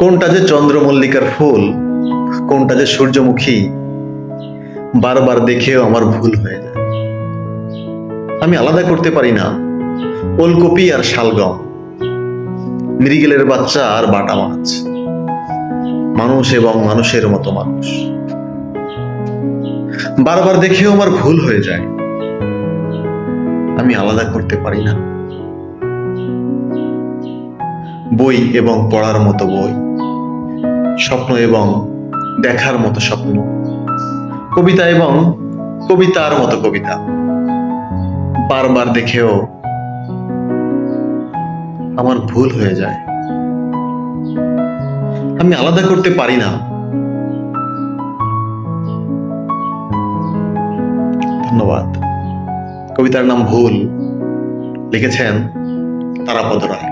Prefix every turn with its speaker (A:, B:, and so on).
A: কোনটা যে চন্দ্রমল্লিকার ফুল, কোনটা যে সূর্যমুখী, বারবার দেখেও আমার ভুল হয়ে যায়। আমি আলাদা করতে পারি না ওলকপি আর শালগম, মৃগেলের বাচ্চা আর বাটা মাছ, মানুষ এবং মানুষের মতো মানুষ। বারবার দেখেও আমার ভুল হয়ে যায়। আমি আলাদা করতে পারি না বই এবং পড়ার মতো বই, স্বপ্ন এবং দেখার মতো স্বপ্ন, কবিতা এবং কবিতার মতো কবিতা। বারবার দেখেও আমার ভুল হয়ে যায়। আমি আলাদা করতে পারি না। ধন্যবাদ। কবিতার নাম ভুল, লিখেছেন তারাপদ রায়।